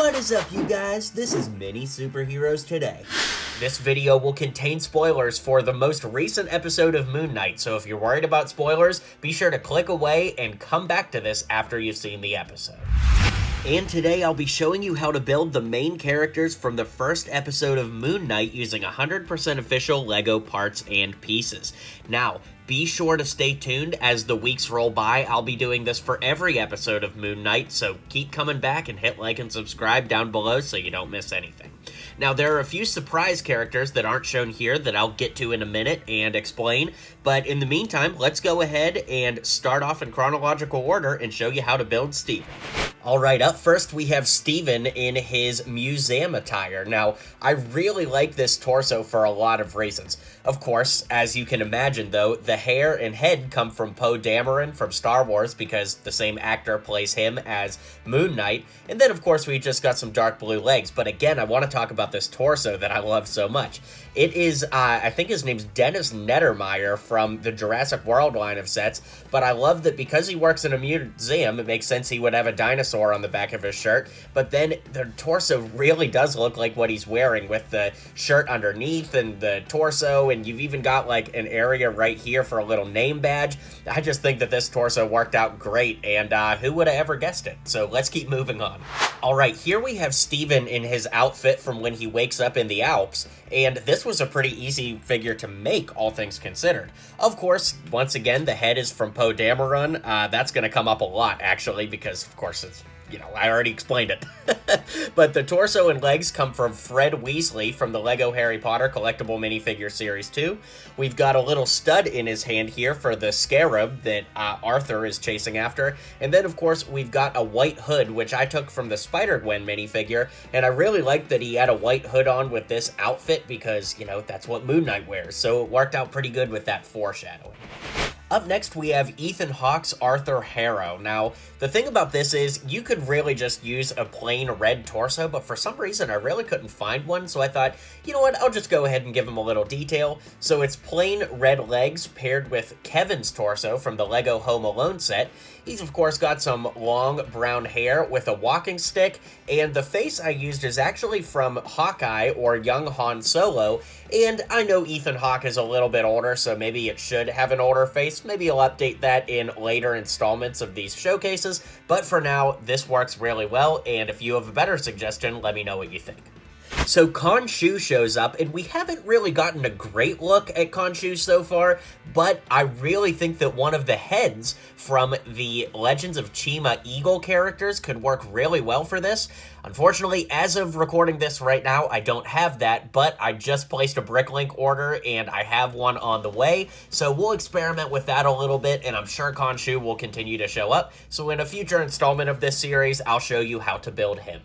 What is up, you guys? This is MiniSuperHeroes Today. This video will contain spoilers for the most recent episode of Moon Knight, so if you're worried about spoilers, be sure to click away and come back to this after you've seen the episode. And today I'll be showing you how to build the main characters from the first episode of Moon Knight using 100% official LEGO parts and pieces. Now, be sure to stay tuned as the weeks roll by. I'll be doing this for every episode of Moon Knight, so keep coming back and hit like and subscribe down below so you don't miss anything. Now, there are a few surprise characters that aren't shown here that I'll get to in a minute and explain, but in the meantime, let's go ahead and start off in chronological order and show you how to build Steven. Alright, up first we have Steven in his museum attire. Now, I really like this torso for a lot of reasons. Of course, as you can imagine though, the hair and head come from Poe Dameron from Star Wars because the same actor plays him as Moon Knight. And then of course we just got some dark blue legs, but again, I want to talk about this torso that I love so much. It is, I think his name's Dennis Neddermeyer from the Jurassic World line of sets, but I love that because he works in a museum, it makes sense he would have a dinosaur on the back of his shirt, but then the torso really does look like what he's wearing with the shirt underneath and the torso, and you've even got like an area right here for a little name badge. I just think that this torso worked out great, and who would have ever guessed it? So let's keep moving on. Alright, here we have Steven in his outfit from when he wakes up in the Alps, and this was a pretty easy figure to make, all things considered. Of course, once again, the head is from Poe Dameron. That's going to come up a lot, actually, because, of course, it's, you know, I already explained it. But the torso and legs come from Fred Weasley from the LEGO Harry Potter Collectible Minifigure Series 2. We've got a little stud in his hand here for the scarab that Arthur is chasing after. And then, of course, we've got a white hood, which I took from the Spider-Gwen minifigure. And I really liked that he had a white hood on with this outfit because, you know, that's what Moon Knight wears. So it worked out pretty good with that foreshadowing. Up next, we have Ethan Hawke's Arthur Harrow. Now, the thing about this is you could really just use a plain red torso, but for some reason I really couldn't find one, so I thought, you know what, I'll just go ahead and give him a little detail. So it's plain red legs paired with Kevin's torso from the LEGO Home Alone set. He's, of course, got some long brown hair with a walking stick, and the face I used is actually from Hawkeye or young Han Solo, and I know Ethan Hawke is a little bit older, so maybe it should have an older face. Maybe I'll update that in later installments of these showcases, but for now, this works really well, and if you have a better suggestion, let me know what you think. So Khonshu shows up, and we haven't really gotten a great look at Khonshu so far, but I really think that one of the heads from the Legends of Chima Eagle characters could work really well for this. Unfortunately, as of recording this right now, I don't have that, but I just placed a Bricklink order, and I have one on the way, so we'll experiment with that a little bit, and I'm sure Khonshu will continue to show up, so in a future installment of this series, I'll show you how to build him.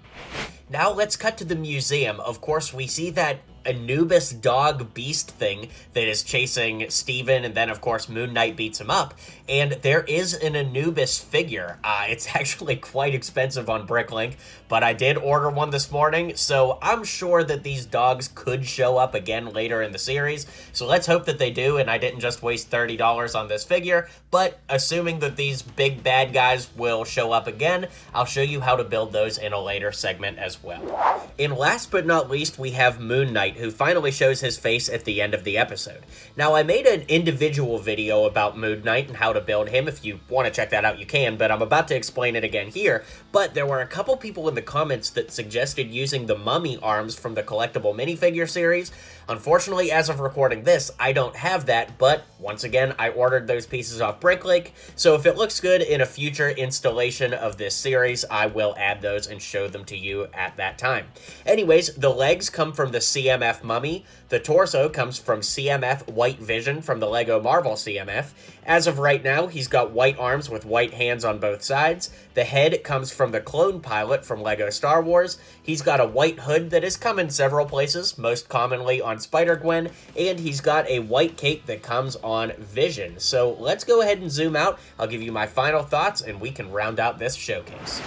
Now let's cut to the museum. Of course, we see that Anubis dog beast thing that is chasing Steven, and then of course Moon Knight beats him up, and there is an Anubis figure. It's actually quite expensive on Bricklink, but I did order one this morning, so I'm sure that these dogs could show up again later in the series, so let's hope that they do and I didn't just waste $30 on this figure. But assuming that these big bad guys will show up again, I'll show you how to build those in a later segment as well. And last but not least, we have Moon Knight, who finally shows his face at the end of the episode. Now, I made an individual video about Moon Knight and how to build him. If you want to check that out, you can, but I'm about to explain it again here. But there were a couple people in the comments that suggested using the mummy arms from the collectible minifigure series. Unfortunately, as of recording this, I don't have that, but once again, I ordered those pieces off Bricklink, so if it looks good in a future installation of this series, I will add those and show them to you at that time. Anyways, the legs come from the CMF Mummy, the torso comes from CMF White Vision from the LEGO Marvel CMF. As of right now, he's got white arms with white hands on both sides. The head comes from the Clone Pilot from LEGO Star Wars. He's got a white hood that has come in several places, most commonly on Spider-Gwen, and he's got a white cape that comes on Vision. So let's go ahead and zoom out. I'll give you my final thoughts, and we can round out this showcase.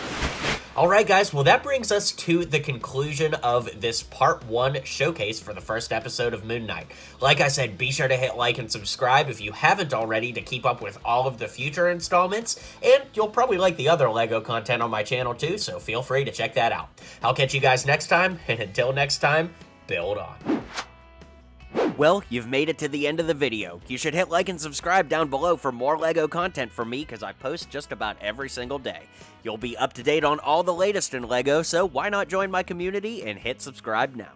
Alright guys, well that brings us to the conclusion of this part 1 showcase for the first episode of Moon Knight. Like I said, be sure to hit like and subscribe if you haven't already to keep up with all of the future installments, and you'll probably like the other LEGO content on my channel too, so feel free to check that out. I'll catch you guys next time, and until next time, build on. Well, you've made it to the end of the video. You should hit like and subscribe down below for more LEGO content from me, because I post just about every single day. You'll be up to date on all the latest in LEGO, so why not join my community and hit subscribe now.